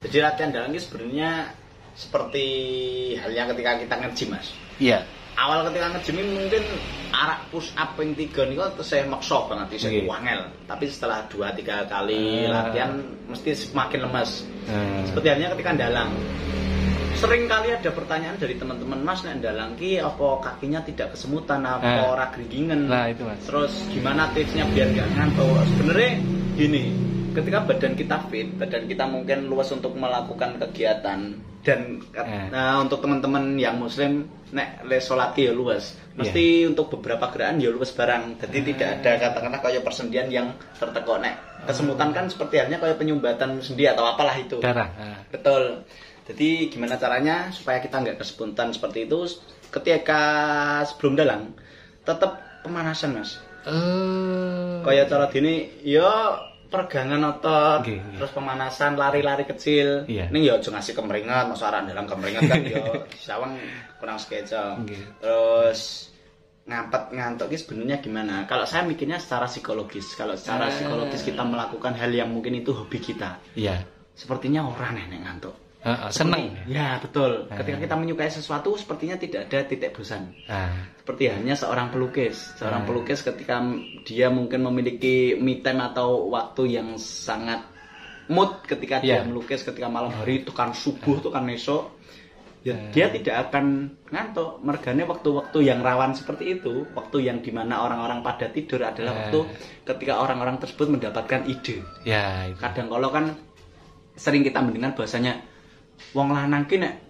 Jadi latihan dalang ini sebenarnya seperti halnya ketika kita nge-gym, Mas. Iya. Awal ketika nge-gym mungkin arak push up yang 3 niku terus saya maksa banget saya wangel. Tapi setelah 2-3 kali latihan mesti semakin lemas. Seperti halnya ketika dalang. Sering kali ada pertanyaan dari teman-teman, Mas, nek dalang ki apa kakinya tidak kesemutan, apa ora gringgingen. Nah, itu Mas. Terus gimana tipsnya biar gak ngantuk? Sebenarnya gini, ketika badan kita fit, badan kita mungkin luas untuk melakukan kegiatan dan untuk teman-teman yang muslim nek le salat ya luas. Mesti untuk beberapa gerakan ya luas barang. Jadi tidak ada katakanlah kayak persendian yang tertekuk nek. Kesemutan kan seperti halnya kayak penyumbatan sendi atau apalah itu. Darah. Betul. Jadi gimana caranya supaya kita nggak kesepuntan seperti itu ketika sebelum dalang tetap pemanasan, Mas. Kayak cara dini ya pergangan otot, terus pemanasan lari-lari kecil. Ning ya aja ngasih kemeringat, masa arek dalang kemeringat kan ya sawang kurang skejo. Terus ngampet ngantuk ini sebenarnya gimana? Kalau saya mikirnya secara psikologis. Kalau secara psikologis kita melakukan hal yang mungkin itu hobi kita. Iya. Sepertinya orang nenek ngantuk. Seneng. Ya betul. Ketika kita menyukai sesuatu, sepertinya tidak ada titik bosan. Seperti hanya seorang pelukis. Seorang pelukis ketika dia mungkin memiliki me time atau waktu yang sangat mood ketika dia melukis, ketika malam hari, tekan subuh, tekan esok, dia tidak akan ngantuk. Mergane waktu-waktu yang rawan seperti itu, waktu yang dimana orang-orang pada tidur adalah waktu ketika orang-orang tersebut mendapatkan ide. Kadang kalau kan sering kita mendengar bahasanya wong lanang ki nek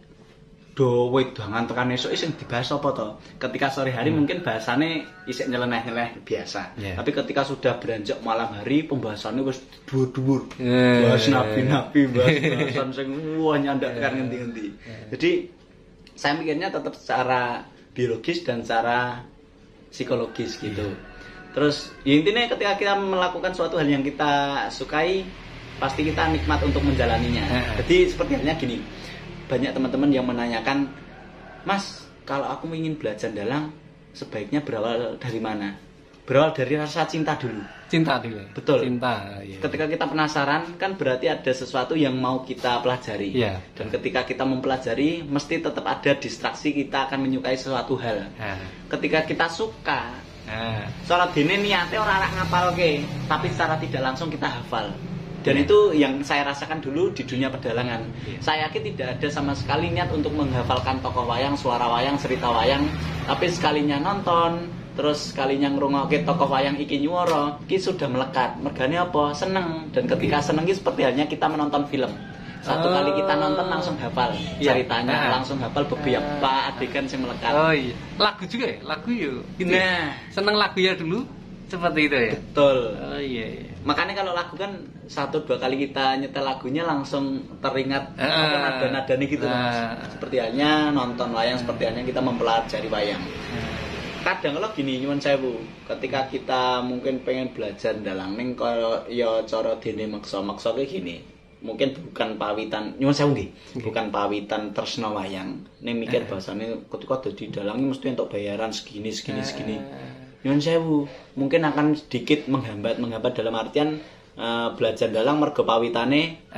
do wedangan tekan esuk sing dibahas apa to? Ketika sore hari mungkin bahasane isih nyeleneh-nyeleneh biasa. Tapi ketika sudah beranjak malam hari pembahasannya wis dhuwur-dhuwur. Bahas nabi-nabi, bahasan sing wah nyandakkan ngendi-ngendi. Jadi saya mikirnya tetap secara biologis dan secara psikologis gitu. Terus ya intinya ketika kita melakukan suatu hal yang kita sukai pasti kita nikmat untuk menjalaninya. Jadi seperti halnya gini, banyak teman-teman yang menanyakan, Mas, kalau aku ingin belajar dalang sebaiknya berawal dari mana? Berawal dari rasa cinta dulu. Cinta dulu. Betul. Cinta. Ketika kita penasaran kan berarti ada sesuatu yang mau kita pelajari. Dan ketika kita mempelajari mesti tetap ada distraksi, kita akan menyukai sesuatu hal. Ketika kita suka, soalnya dene niate ora arek ngapalke, tapi secara tidak langsung kita hafal. Dan itu yang saya rasakan dulu di dunia pedalangan. Saya yakin tidak ada sama sekali niat untuk menghafalkan tokoh wayang, suara wayang, cerita wayang. Tapi sekalinya nonton, terus sekalinya ngrungokke tokoh wayang iki nyuwara, iki sudah melekat. Mergane apa? Seneng. Dan ketika seneng iki seperti halnya kita menonton film. Satu kali kita nonton langsung hafal ceritanya, langsung hafal beberapa adegan yang melekat. Lagu juga ya? Lagu yuk. Gitu. Seneng lagu ya dulu? Seperti itu ya? Betul. Makanya kalau lagu kan 1-2 kali kita nyetel lagunya langsung teringat nada-nadanya gitu Mas. Seperti halnya nonton wayang, seperti halnya kita mempelajari wayang. Kadang kalau gini nyuwun sewu, ketika kita mungkin pengen belajar dalang ning kaya ya cara dene maksa-maksa kayak gini. Mungkin bukan pawitan, nyuwun sewu nggih. Bukan pawitan tresna wayang. Ning mikir bahasane ketika dadi dalang mesti entuk bayaran segini. Nyuwun sewu, mungkin akan sedikit menghambat dalam artian belajar dalang mergo pawitane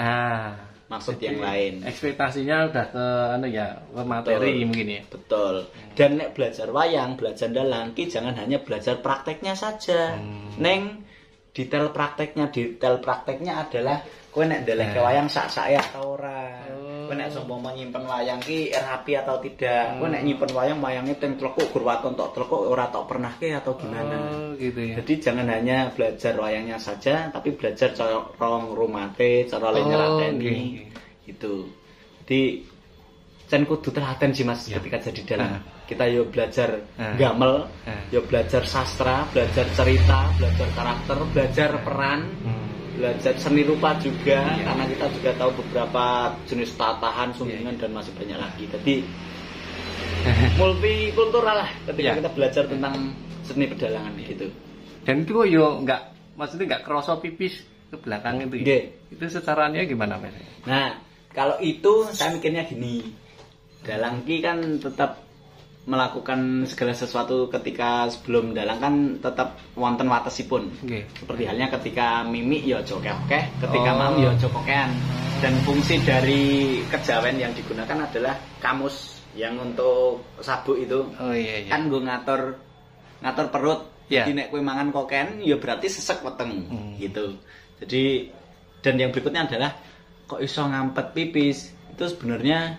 maksud yang lain. Ekspektasinya udah ke ke materi mungkin ya. Betul. Dan nek belajar wayang, belajar dalang ki jangan hanya belajar prakteknya saja. Neng detail prakteknya adalah kowe nek ndelehke wayang sak-sake atau ora. Kowe nek sombong nyimpen wayang ki rapi atau tidak. Kowe nek nyimpen wayangnya teng tlekuk gur waton tok tlekuk ora tok pernah ke atau gimana. Gitu ya. Jadi jangan hanya belajar wayangnya saja tapi belajar cara ngrumate, cara nyerateni gitu. Jadi jan kudu telaten sih Mas ketika jadi dalang. Kita yo belajar gamel, yo belajar sastra, belajar cerita, belajar karakter, belajar peran. Belajar seni rupa juga karena kita juga tahu beberapa jenis tatahan, sunggungan dan masih banyak lagi. Jadi multikultural lah ketika kita belajar tentang seni pedalangan gitu. Dan itu yo maksudnya nggak kerasa pipis ke belakang itu. Itu secaranya gimana Mas? Nah, kalau itu saya mikirnya gini. Dalang ki kan tetap melakukan segala sesuatu ketika sebelum dalang kan tetap wonten watesipun. Seperti halnya ketika mimik ya aja okeh-okeh, ketika mam ya aja kokean. Dan fungsi dari kejawen yang digunakan adalah kamus yang untuk sabuk itu. Kan gue ngatur perut. Jadi nek kowe mangan koken ya berarti sesek weteng gitu. Jadi dan yang berikutnya adalah kok iso ngampet pipis. Itu sebenarnya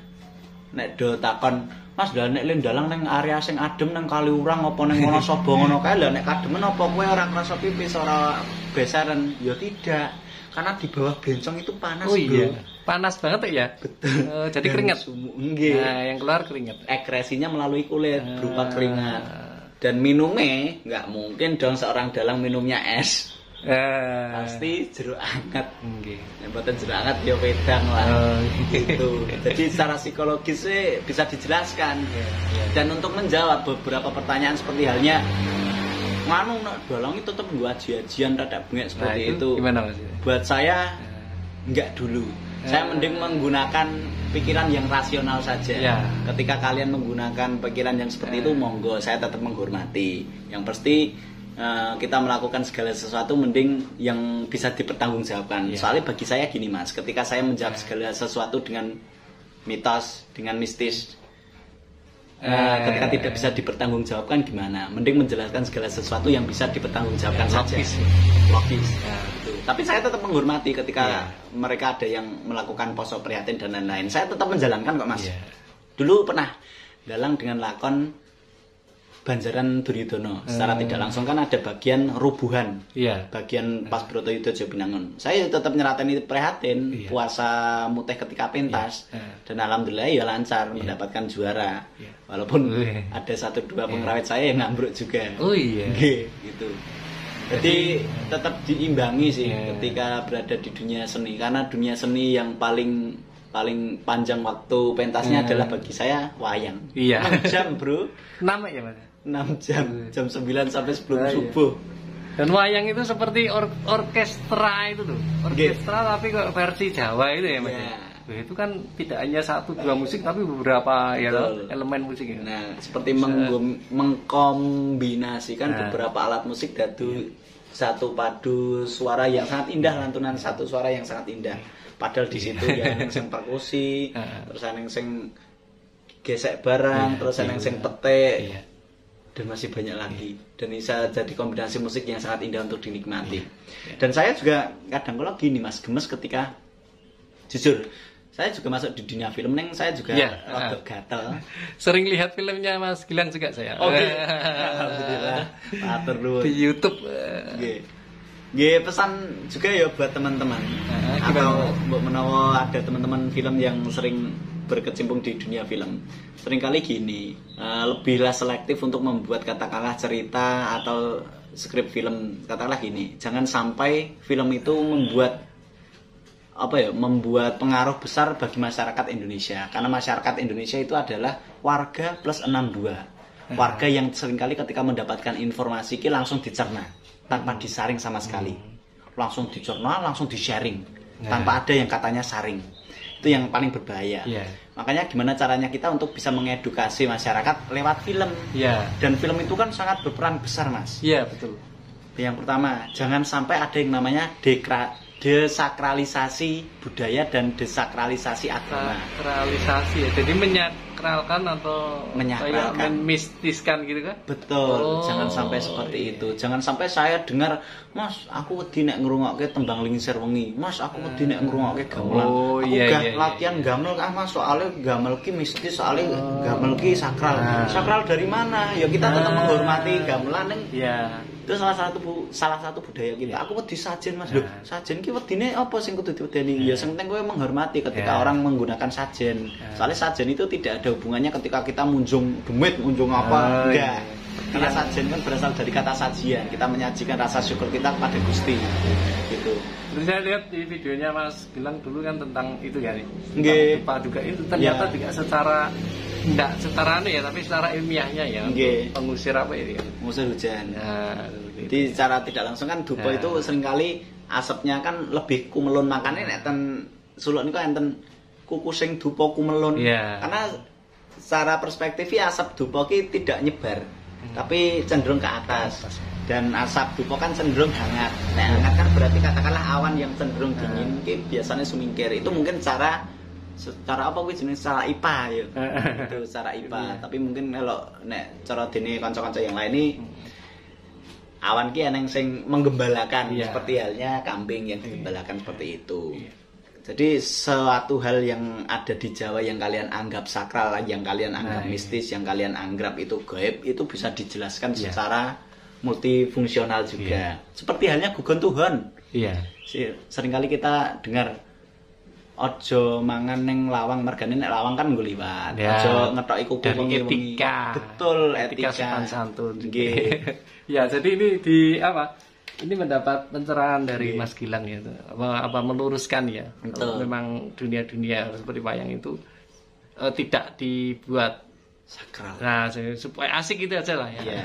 nek do takon Mas lha nek le dalang ning area sing adem nang Kaliurang apa ning Wonosobo ngono kae lha nek kademen apa kowe ora ngrasa pipis ora besaran? Ya tidak. Karena di bawah bencong itu panas, Bro. Panas banget ya? Betul. Jadi keringat. Nah, yang keluar keringat. Ekskresinya melalui kulit berupa keringat. Dan minumnya nggak mungkin dong seorang dalang minumnya es. Pasti jeruk anget. Yang buatan jeruk anget ya wedang lah. Gitu. Jadi secara psikologis sih bisa dijelaskan. Dan untuk menjawab beberapa pertanyaan seperti halnya nganu nak dalang itu tetap gua aji-ajian rada bengek seperti itu. Gimana maksudnya? Buat saya enggak dulu. Saya mending menggunakan pikiran yang rasional saja. Ketika kalian menggunakan pikiran yang seperti itu, monggo, saya tetap menghormati. Yang pasti kita melakukan segala sesuatu mending yang bisa dipertanggungjawabkan. Soalnya bagi saya gini Mas, ketika saya menjawab segala sesuatu dengan mitos, dengan mistis, ketika tidak bisa dipertanggungjawabkan gimana? Mending menjelaskan segala sesuatu yang bisa dipertanggungjawabkan saja. Logis. Tapi saya tetap menghormati ketika mereka ada yang melakukan poso prihatin dan lain-lain. Saya tetap menjalankan kok Mas. Dulu pernah dalang dengan lakon Banjaran Duryudono. Secara tidak langsung kan ada bagian rubuhan. Bagian pas Bratayuda Jabinangun. Saya tetap nyerateni prihatin, puasa muteh ketika pentas. Dan alhamdulillah ya lancar mendapatkan juara. Walaupun ada 1-2 pengrawit saya yang ngambruk juga. Gitu. Jadi tetap diimbangi sih ketika berada di dunia seni, karena dunia seni yang paling panjang waktu pentasnya adalah bagi saya wayang. 6 jam, Bro. 6 ya, Mas? 6 jam, jam 9 sampai sebelum subuh. Dan wayang itu seperti orkestra itu tuh. Orkestra tapi kok versi Jawa itu ya, Mas. Itu kan tidak hanya 1-2 musik tapi beberapa elemen musik. Nah, seperti mengkombinasikan beberapa alat musik dadu satu padu suara yang sangat indah, lantunan satu suara yang sangat indah. Padahal di situ ya yang sing perkusi, terus yang sing gesek barang, terus yang sing petik. Dan masih banyak lagi. Dan bisa jadi kombinasi musik yang sangat indah untuk dinikmati. Dan saya juga kadang kalau gini Mas, gemes ketika jujur saya juga masuk di dunia film, neng saya juga agak gatel. Sering lihat filmnya Mas Gilang juga saya. Alhamdulillah. Matur nuwun. Di YouTube. Pesan juga ya buat teman-teman. Atau mbok menawa ada teman-teman film yang sering berkecimpung di dunia film. Seringkali gini, lebihlah selektif untuk membuat katakanlah cerita atau skrip film. Katakanlah gini, jangan sampai film itu membuat pengaruh besar bagi masyarakat Indonesia. Karena masyarakat Indonesia itu adalah warga plus 62. Warga yang seringkali ketika mendapatkan informasi ini langsung dicerna tanpa disaring sama sekali. Langsung dicerna, langsung di-sharing tanpa ada yang katanya saring. Itu yang paling berbahaya. Makanya gimana caranya kita untuk bisa mengedukasi masyarakat lewat film. Dan film itu kan sangat berperan besar, Mas. Betul. Yang pertama, jangan sampai ada yang namanya desakralisasi budaya dan desakralisasi agama. Desakralisasi ya. Jadi menyakralkan atau memistiskan gitu kan? Betul. Jangan sampai seperti itu. Jangan sampai saya dengar, "Mas, aku wedi nek ngrungokke tembang Lingsir Wengi. Mas, aku wedi nek ngrungokke gamelan. Latihan gamel Mas, soalnya gamel ki mistis, soalnya gamel ki sakral." Sakral dari mana? Ya kita tetap menghormati gamelan ning. Itu salah satu budaya kita. Aku wedi sajen Mas. Loh, sajen ki wedine apa sing kudu diwedeni? Ya sing penting kowe menghormati ketika orang menggunakan sajen. Soalnya sajen itu tidak ada hubungannya ketika kita munjung demit, munjung apa, enggak. Karena sajen kan berasal dari kata sajian. Kita menyajikan rasa syukur kita kepada Gusti. Gitu. Terus saya lihat di videonya Mas bilang dulu kan tentang itu ya nih. Tentang Paduka itu ternyata tidak secara tapi secara ilmiahnya ya. Pengusir apa ya? Pengusir hujan. Jadi secara tidak langsung kan dupa itu seringkali asapnya kan lebih kumelun, makanya nek ten suluk niku enten kuku sing dupa kumelun. Karena secara perspektifnya asap dupa ki tidak nyebar, tapi cenderung ke atas. Dan asap dupa kan cenderung hangat. Nah, hangat kan berarti katakanlah awan yang cenderung dingin ki biasanya sumingkir. Itu mungkin secara apa kuwi jenenge secara IPA ya. Itu secara IPA. Tapi mungkin kalau nek cara dene kanca-kanca yang lain ini awan ki eneng sing menggembalakan seperti halnya kambing yang digembalakan seperti itu. Jadi suatu hal yang ada di Jawa yang kalian anggap sakral, yang kalian anggap mistis, yang kalian anggap itu gaib, itu bisa dijelaskan secara multifungsional juga. Seperti halnya gugon Tuhan. Seringkali kita dengar ojo mangan neng lawang, mergane nek lawang kan nggo liwat. Ojo ngetoki kuku wengi-wengi. Betul, etika sopan santun. Nggih. Ya, jadi ini di apa? Ini mendapat pencerahan dari Mas Gilang ya, apa meluruskan ya. Betul. Memang dunia-dunia seperti wayang itu tidak dibuat sakral. Nah, supaya asik itu aja lah ya.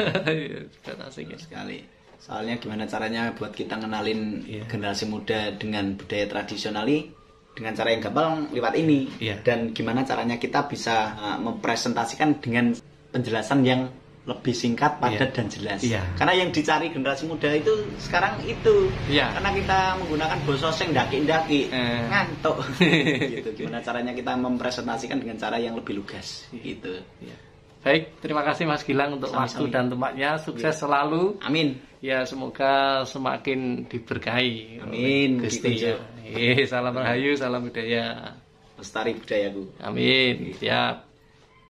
Supaya asik ya. Sekali. Soalnya gimana caranya buat kita ngenalin generasi muda dengan budaya tradisional ini dengan cara yang gampang lewat ini. Dan gimana caranya kita bisa mempresentasikan dengan penjelasan yang lebih singkat, padat dan jelas. Karena yang dicari generasi muda itu sekarang itu. Karena kita menggunakan bahasa sing ndaki-ndaki, ngantuk. Gitu. Gimana caranya kita mempresentasikan dengan cara yang lebih lugas gitu. Baik, terima kasih Mas Gilang untuk waktu dan tempatnya. Sukses selalu. Amin. Ya, semoga semakin diberkahi. Amin. Gusti. Salam rahayu, salam budaya. Lestari budayaku. Amin. Siap.